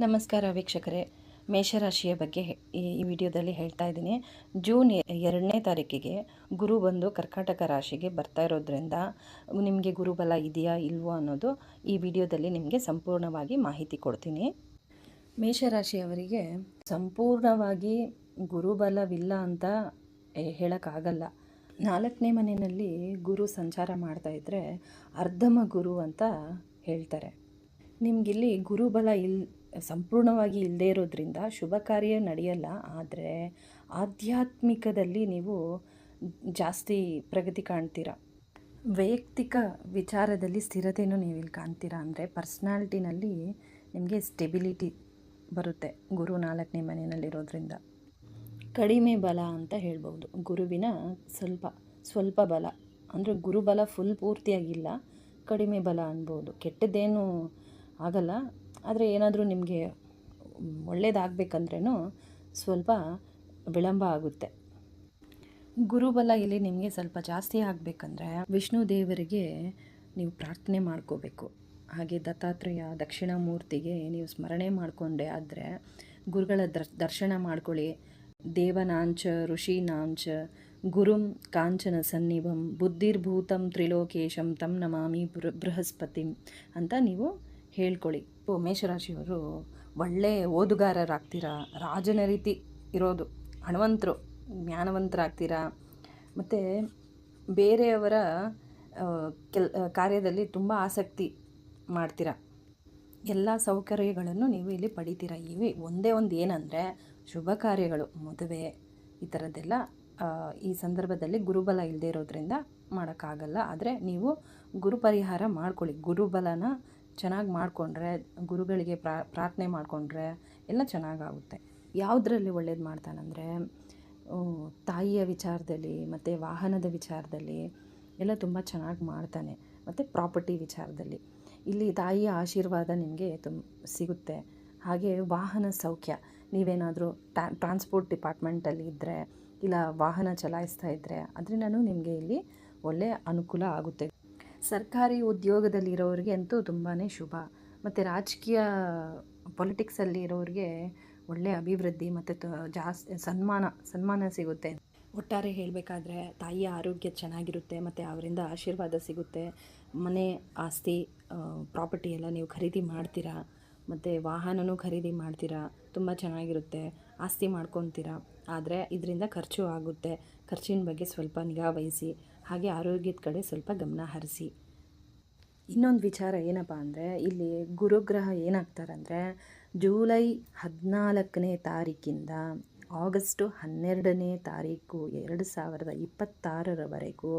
ನಮಸ್ಕಾರ ವೀಕ್ಷಕರೇ. ಮೇಷರಾಶಿಯ ಬಗ್ಗೆ ಈ ವಿಡಿಯೋದಲ್ಲಿ ಹೇಳ್ತಾ ಇದ್ದೀನಿ. ಜೂನ್ 2ನೇ ತಾರೀಕಿಗೆ ಗುರು ಬಂದು ಕರ್ಕಾಟಕ ರಾಶಿಗೆ ಬರ್ತಾ ಇರೋದ್ರಿಂದ ನಿಮಗೆ ಗುರುಬಲ ಇದೆಯಾ ಇಲ್ವೋ ಅನ್ನೋದು ಈ ವಿಡಿಯೋದಲ್ಲಿ ನಿಮಗೆ ಸಂಪೂರ್ಣವಾಗಿ ಮಾಹಿತಿ ಕೊಡ್ತೀನಿ. ಮೇಷರಾಶಿಯವರಿಗೆ ಸಂಪೂರ್ಣವಾಗಿ ಗುರುಬಲವಿಲ್ಲ ಅಂತ ಹೇಳೋಕ್ಕಾಗಲ್ಲ. 4ನೇ ಮನೆಯಲ್ಲಿ ಗುರು ಸಂಚಾರ ಮಾಡ್ತಾ ಇದ್ದರೆ ಅರ್ಧಮ ಗುರು ಅಂತ ಹೇಳ್ತಾರೆ. ನಿಮಗಿಲ್ಲಿ ಗುರುಬಲ ಸಂಪೂರ್ಣವಾಗಿ ಇಲ್ಲದೇ ಇರೋದ್ರಿಂದ ಶುಭ ಕಾರ್ಯ ನಡೆಯಲ್ಲ. ಆದರೆ ಆಧ್ಯಾತ್ಮಿಕದಲ್ಲಿ ನೀವು ಜಾಸ್ತಿ ಪ್ರಗತಿ ಕಾಣ್ತೀರ. ವೈಯಕ್ತಿಕ ವಿಚಾರದಲ್ಲಿ ಸ್ಥಿರತೆಯೂ ನೀವು ಇಲ್ಲಿ ಕಾಣ್ತೀರಾ. ಅಂದರೆ ಪರ್ಸ್ನಾಲಿಟಿನಲ್ಲಿ ನಿಮಗೆ ಸ್ಟೆಬಿಲಿಟಿ ಬರುತ್ತೆ ಗುರು 4ನೇ ಮನೆಯಲ್ಲಿರೋದ್ರಿಂದ. ಕಡಿಮೆ ಬಲ ಅಂತ ಹೇಳ್ಬೋದು. ಗುರುವಿನ ಸ್ವಲ್ಪ ಬಲ ಅಂದರೆ ಗುರುಬಲ ಫುಲ್ ಪೂರ್ತಿಯಾಗಿಲ್ಲ, ಕಡಿಮೆ ಬಲ ಅನ್ಬೋದು. ಕೆಟ್ಟದ್ದೇನೂ ಆಗಲ್ಲ, ಆದರೆ ಏನಾದರೂ ನಿಮಗೆ ಒಳ್ಳೆಯದಾಗಬೇಕಂದ್ರೂ ಸ್ವಲ್ಪ ವಿಳಂಬ ಆಗುತ್ತೆ. ಗುರುಬಲ ಇಲ್ಲಿ ನಿಮಗೆ ಸ್ವಲ್ಪ ಜಾಸ್ತಿ ಆಗಬೇಕಂದ್ರೆ ವಿಷ್ಣು ದೇವರಿಗೆ ನೀವು ಪ್ರಾರ್ಥನೆ ಮಾಡ್ಕೋಬೇಕು. ಹಾಗೆ ದತ್ತಾತ್ರೇಯ ದಕ್ಷಿಣಾಮೂರ್ತಿಗೆ ನೀವು ಸ್ಮರಣೆ ಮಾಡಿಕೊಂಡೆ ಆದರೆ ಗುರುಗಳ ದರ್ಶನ ಮಾಡ್ಕೊಳ್ಳಿ. ದೇವನಾಂಚ ಋಷೀನಾಂಚ ಗುರುಂ ಕಾಂಚನ ಸನ್ನಿಭಂ ಬುದ್ಧಿರ್ಭೂತಂ ತ್ರಿಲೋಕೇಶಂ ತಂ ನಮಾಮಿ ಬೃಹಸ್ಪತಿಂ ಅಂತ ನೀವು ಹೇಳ್ಕೊಳ್ಳಿ. ಮೇಷರಾಶಿಯವರು ಒಳ್ಳೆ ಓದುಗಾರರಾಗ್ತೀರಾ, ರಾಜನ ರೀತಿ ಇರೋದು, ಹಣವಂತರು, ಜ್ಞಾನವಂತರಾಗ್ತೀರಾ. ಮತ್ತು ಬೇರೆಯವರ ಕಾರ್ಯದಲ್ಲಿ ತುಂಬ ಆಸಕ್ತಿ ಮಾಡ್ತೀರಾ. ಎಲ್ಲ ಸೌಕರ್ಯಗಳನ್ನು ನೀವು ಇಲ್ಲಿ ಪಡಿತೀರಾ. ಒಂದೇ ಒಂದು ಏನಂದರೆ ಶುಭ ಕಾರ್ಯಗಳು, ಮದುವೆ, ಈ ಥರದ್ದೆಲ್ಲ ಈ ಸಂದರ್ಭದಲ್ಲಿ ಗುರುಬಲ ಇಲ್ಲದೆ ಇರೋದ್ರಿಂದ ಮಾಡೋಕ್ಕಾಗಲ್ಲ. ಆದರೆ ನೀವು ಗುರು ಪರಿಹಾರ ಮಾಡ್ಕೊಳ್ಳಿ. ಗುರುಬಲನ ಚೆನ್ನಾಗಿ ಮಾಡಿಕೊಂಡ್ರೆ, ಗುರುಗಳಿಗೆ ಪ್ರಾರ್ಥನೆ ಮಾಡಿಕೊಂಡ್ರೆ ಎಲ್ಲ ಚೆನ್ನಾಗಾಗುತ್ತೆ. ಯಾವುದರಲ್ಲಿ ಒಳ್ಳೇದು ಮಾಡ್ತಾನಂದರೆ ತಾಯಿಯ ವಿಚಾರದಲ್ಲಿ ಮತ್ತು ವಾಹನದ ವಿಚಾರದಲ್ಲಿ ಎಲ್ಲ ತುಂಬ ಚೆನ್ನಾಗಿ ಮಾಡ್ತಾನೆ. ಮತ್ತು ಪ್ರಾಪರ್ಟಿ ವಿಚಾರದಲ್ಲಿ ಇಲ್ಲಿ ತಾಯಿಯ ಆಶೀರ್ವಾದ ನಿಮಗೆ ಸಿಗುತ್ತೆ. ಹಾಗೆ ವಾಹನ ಸೌಖ್ಯ, ನೀವೇನಾದರೂ ಟ್ರಾನ್ಸ್ಪೋರ್ಟ್ ಡಿಪಾರ್ಟ್ಮೆಂಟಲ್ಲಿ ಇದ್ದರೆ ಇಲ್ಲ ವಾಹನ ಚಲಾಯಿಸ್ತಾ ಇದ್ದರೆ ಅದರಿಂದನೂ ನಿಮಗೆ ಇಲ್ಲಿ ಒಳ್ಳೆಯ ಅನುಕೂಲ ಆಗುತ್ತೆ. ಸರ್ಕಾರಿ ಉದ್ಯೋಗದಲ್ಲಿರೋರಿಗೆ ಅಂತೂ ತುಂಬಾ ಶುಭ. ಮತ್ತು ರಾಜಕೀಯ ಪೊಲಿಟಿಕ್ಸಲ್ಲಿ ಇರೋರಿಗೆ ಒಳ್ಳೆಯ ಅಭಿವೃದ್ಧಿ ಮತ್ತು ಜಾಸ್ತಿ ಸನ್ಮಾನ ಸಿಗುತ್ತೆ. ಒಟ್ಟಾರೆ ಹೇಳಬೇಕಾದ್ರೆ ತಾಯಿಯ ಆರೋಗ್ಯ ಚೆನ್ನಾಗಿರುತ್ತೆ ಮತ್ತು ಅವರಿಂದ ಆಶೀರ್ವಾದ ಸಿಗುತ್ತೆ. ಮನೆ, ಆಸ್ತಿ, ಪ್ರಾಪರ್ಟಿ ಎಲ್ಲ ನೀವು ಖರೀದಿ ಮಾಡ್ತೀರಾ. ಮತ್ತು ವಾಹನನೂ ಖರೀದಿ ಮಾಡ್ತೀರಾ. ತುಂಬ ಚೆನ್ನಾಗಿರುತ್ತೆ. ಆಸ್ತಿ ಮಾಡ್ಕೊತೀರಾ. ಆದರೆ ಇದರಿಂದ ಖರ್ಚು ಆಗುತ್ತೆ. ಖರ್ಚಿನ ಬಗ್ಗೆ ಸ್ವಲ್ಪ ನಿಗಾ ವಹಿಸಿ. ಹಾಗೆ ಆರೋಗ್ಯದ ಕಡೆ ಸ್ವಲ್ಪ ಗಮನ ಹರಿಸಿ. ಇನ್ನೊಂದು ವಿಚಾರ ಏನಪ್ಪ ಅಂದರೆ ಇಲ್ಲಿ ಗುರುಗ್ರಹ ಏನಾಗ್ತಾರಂದರೆ ಜೂಲೈ 14ನೇ ತಾರೀಕಿಂದ ಆಗಸ್ಟ್ 12ನೇ ತಾರೀಕು 2026ರವರೆಗೂ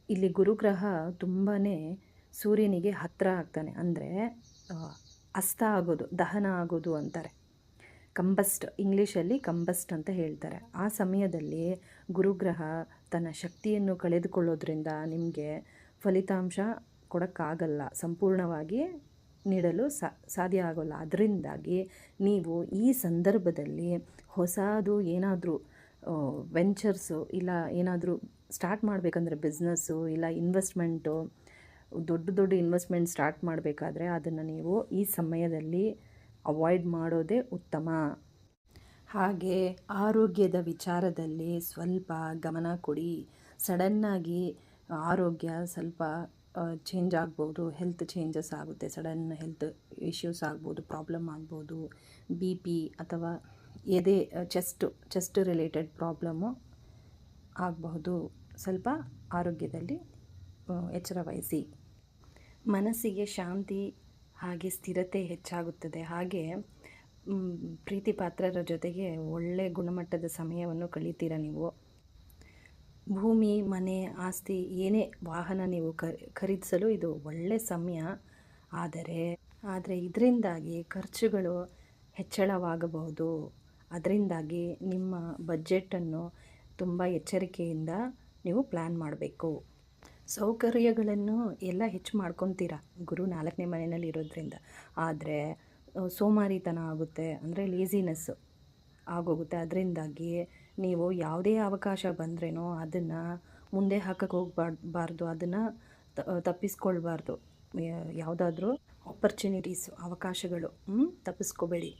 ಇಲ್ಲಿ ಗುರುಗ್ರಹ ತುಂಬಾ ಸೂರ್ಯನಿಗೆ ಹತ್ತಿರ ಆಗ್ತಾನೆ. ಅಂದರೆ ಅಸ್ತ ಆಗೋದು, ದಹನ ಆಗೋದು ಅಂತಾರೆ. ಕಂಬಸ್ಟ್, ಇಂಗ್ಲೀಷಲ್ಲಿ ಕಂಬಸ್ಟ್ ಅಂತ ಹೇಳ್ತಾರೆ. ಆ ಸಮಯದಲ್ಲಿ ಗುರುಗ್ರಹ ತನ್ನ ಶಕ್ತಿಯನ್ನು ಕಳೆದುಕೊಳ್ಳೋದ್ರಿಂದ ನಿಮಗೆ ಫಲಿತಾಂಶ ಕೊಡೋಕ್ಕಾಗಲ್ಲ, ಸಂಪೂರ್ಣವಾಗಿ ನೀಡಲು ಸಾಧ್ಯ ಆಗೋಲ್ಲ. ಅದರಿಂದಾಗಿ ನೀವು ಈ ಸಂದರ್ಭದಲ್ಲಿ ಹೊಸದು ಏನಾದರೂ ವೆಂಚರ್ಸು ಇಲ್ಲ ಏನಾದರೂ ಸ್ಟಾರ್ಟ್ ಮಾಡಬೇಕಂದ್ರೆ ಬಿಸ್ನೆಸ್ಸು ಇಲ್ಲ ಇನ್ವೆಸ್ಟ್ಮೆಂಟು, ದೊಡ್ಡ ಇನ್ವೆಸ್ಟ್ಮೆಂಟ್ ಸ್ಟಾರ್ಟ್ ಮಾಡಬೇಕಾದ್ರೆ ಅದನ್ನು ನೀವು ಈ ಸಮಯದಲ್ಲಿ ಅವಾಯ್ಡ್ ಮಾಡೋದೇ ಉತ್ತಮ. ಹಾಗೆ ಆರೋಗ್ಯದ ವಿಚಾರದಲ್ಲಿ ಸ್ವಲ್ಪ ಗಮನ ಕೊಡಿ. ಸಡನ್ನಾಗಿ ಆರೋಗ್ಯ ಸ್ವಲ್ಪ ಚೇಂಜ್ ಆಗ್ಬೋದು, ಹೆಲ್ತ್ ಚೇಂಜಸ್ ಆಗುತ್ತೆ, ಸಡನ್ ಹೆಲ್ತ್ ಇಶ್ಯೂಸ್ ಆಗ್ಬೋದು, ಪ್ರಾಬ್ಲಮ್ ಆಗ್ಬೋದು. BP ಅಥವಾ ಎದೆ ಚೆಸ್ಟ್ ರಿಲೇಟೆಡ್ ಪ್ರಾಬ್ಲಮ್ಮು ಆಗಬಹುದು. ಸ್ವಲ್ಪ ಆರೋಗ್ಯದಲ್ಲಿ ಎಚ್ಚರ ವಹಿಸಿ. ಮನಸ್ಸಿಗೆ ಶಾಂತಿ ಹಾಗೆ ಸ್ಥಿರತೆ ಹೆಚ್ಚಾಗುತ್ತದೆ. ಹಾಗೆ ಪ್ರೀತಿ ಪಾತ್ರರ ಜೊತೆಗೆ ಒಳ್ಳೆ ಗುಣಮಟ್ಟದ ಸಮಯವನ್ನು ಕಳೀತೀರ ನೀವು. ಭೂಮಿ, ಮನೆ, ಆಸ್ತಿ, ಏನೇ ವಾಹನ ನೀವು ಖರೀದಿಸಲು ಇದು ಒಳ್ಳೆಯ ಸಮಯ. ಆದರೆ ಇದರಿಂದಾಗಿ ಖರ್ಚುಗಳು ಹೆಚ್ಚಳವಾಗಬಹುದು. ಅದರಿಂದಾಗಿ ನಿಮ್ಮ ಬಜೆಟನ್ನು ತುಂಬ ಎಚ್ಚರಿಕೆಯಿಂದ ನೀವು ಪ್ಲ್ಯಾನ್ ಮಾಡಬೇಕು. ಸೌಕರ್ಯಗಳನ್ನು ಎಲ್ಲ ಹೆಚ್ಚು ಮಾಡ್ಕೊತೀರಾ ಗುರು 4ನೇ ಮನೆಯಲ್ಲಿ ಇರೋದ್ರಿಂದ. ಆದರೆ ಸೋಮಾರಿತನ ಆಗುತ್ತೆ, ಅಂದರೆ ಲೇಸಿನೆಸ್ಸು ಆಗೋಗುತ್ತೆ. ಅದರಿಂದಾಗಿ ನೀವು ಯಾವುದೇ ಅವಕಾಶ ಬಂದ್ರೇನೋ ಅದನ್ನು ಮುಂದೆ ಹಾಕಕ್ಕೆ ಹೋಗಬಾರ್ದು, ಅದನ್ನು ತಪ್ಪಿಸ್ಕೊಳ್ಬಾರ್ದು. ಯಾವುದಾದ್ರೂ ಆಪರ್ಚುನಿಟೀಸು, ಅವಕಾಶಗಳು ತಪ್ಪಿಸ್ಕೋಬೇಡಿ.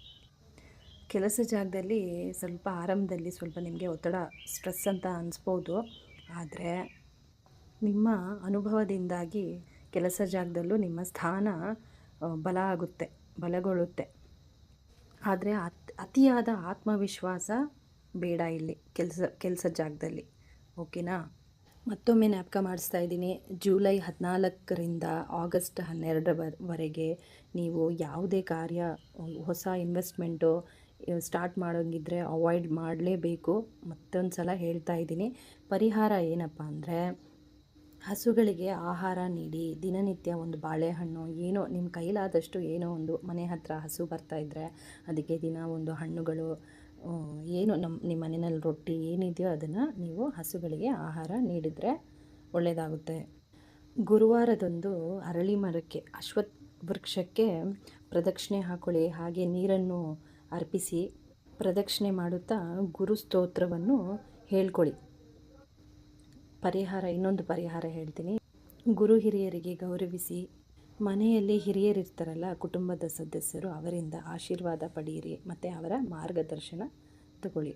ಕೆಲಸ ಜಾಗದಲ್ಲಿ ಸ್ವಲ್ಪ ಆರಂಭದಲ್ಲಿ ಸ್ವಲ್ಪ ನಿಮಗೆ ಒತ್ತಡ, ಸ್ಟ್ರೆಸ್ ಅಂತ ಅನಿಸ್ಬೋದು. ಆದರೆ ನಿಮ್ಮ ಅನುಭವದಿಂದಾಗಿ ಕೆಲಸ ಜಾಗದಲ್ಲೂ ನಿಮ್ಮ ಸ್ಥಾನ ಬಲಗೊಳ್ಳುತ್ತೆ. ಆದರೆ ಅತಿಯಾದ ಆತ್ಮವಿಶ್ವಾಸ ಬೇಡ ಇಲ್ಲಿ ಕೆಲಸ ಜಾಗದಲ್ಲಿ. ಓಕೆನಾ? ಮತ್ತೊಮ್ಮೆ ಜ್ಞಾಪಕ ಮಾಡಿಸ್ತಾ ಇದ್ದೀನಿ, ಜುಲೈ 14ರಿಂದ ಆಗಸ್ಟ್ 12ರವರೆಗೆ ನೀವು ಯಾವುದೇ ಕಾರ್ಯ, ಹೊಸ ಇನ್ವೆಸ್ಟ್ಮೆಂಟು ಸ್ಟಾರ್ಟ್ ಮಾಡೋಂಗಿದ್ರೆ ಅವಾಯ್ಡ್ ಮಾಡಲೇಬೇಕು. ಮತ್ತೊಂದು ಸಲ ಹೇಳ್ತಾ ಇದ್ದೀನಿ. ಪರಿಹಾರ ಏನಪ್ಪ ಅಂದರೆ, ಹಸುಗಳಿಗೆ ಆಹಾರ ನೀಡಿ. ದಿನನಿತ್ಯ ಒಂದು ಬಾಳೆಹಣ್ಣು, ಏನೋ ನಿಮ್ಮ ಕೈಲಾದಷ್ಟು, ಏನೋ ಒಂದು, ಮನೆ ಹತ್ತಿರ ಹಸು ಬರ್ತಾಯಿದ್ರೆ ಅದಕ್ಕೆ ದಿನ ಒಂದು ಹಣ್ಣುಗಳು, ಏನು ನಿಮ್ಮ ಮನೆಯಲ್ಲಿ ರೊಟ್ಟಿ ಏನಿದೆಯೋ ಅದನ್ನು ನೀವು ಹಸುಗಳಿಗೆ ಆಹಾರ ನೀಡಿದರೆ ಒಳ್ಳೆಯದಾಗುತ್ತೆ. ಗುರುವಾರದಂದು ಅರಳಿ ಮರಕ್ಕೆ, ಅಶ್ವತ್ಥ ವೃಕ್ಷಕ್ಕೆ ಪ್ರದಕ್ಷಿಣೆ ಹಾಕೊಳ್ಳಿ. ಹಾಗೆ ನೀರನ್ನು ಅರ್ಪಿಸಿ ಪ್ರದಕ್ಷಿಣೆ ಮಾಡುತ್ತಾ ಗುರು ಸ್ತೋತ್ರವನ್ನು ಹೇಳ್ಕೊಳ್ಳಿ. ಇನ್ನೊಂದು ಪರಿಹಾರ ಹೇಳ್ತೀನಿ. ಗುರು ಹಿರಿಯರಿಗೆ ಗೌರವಿಸಿ. ಮನೆಯಲ್ಲಿ ಹಿರಿಯರಿರ್ತಾರಲ್ಲ, ಕುಟುಂಬದ ಸದಸ್ಯರು, ಅವರಿಂದ ಆಶೀರ್ವಾದ ಪಡೆಯಿರಿ ಮತ್ತು ಅವರ ಮಾರ್ಗದರ್ಶನ ತಗೊಳ್ಳಿ.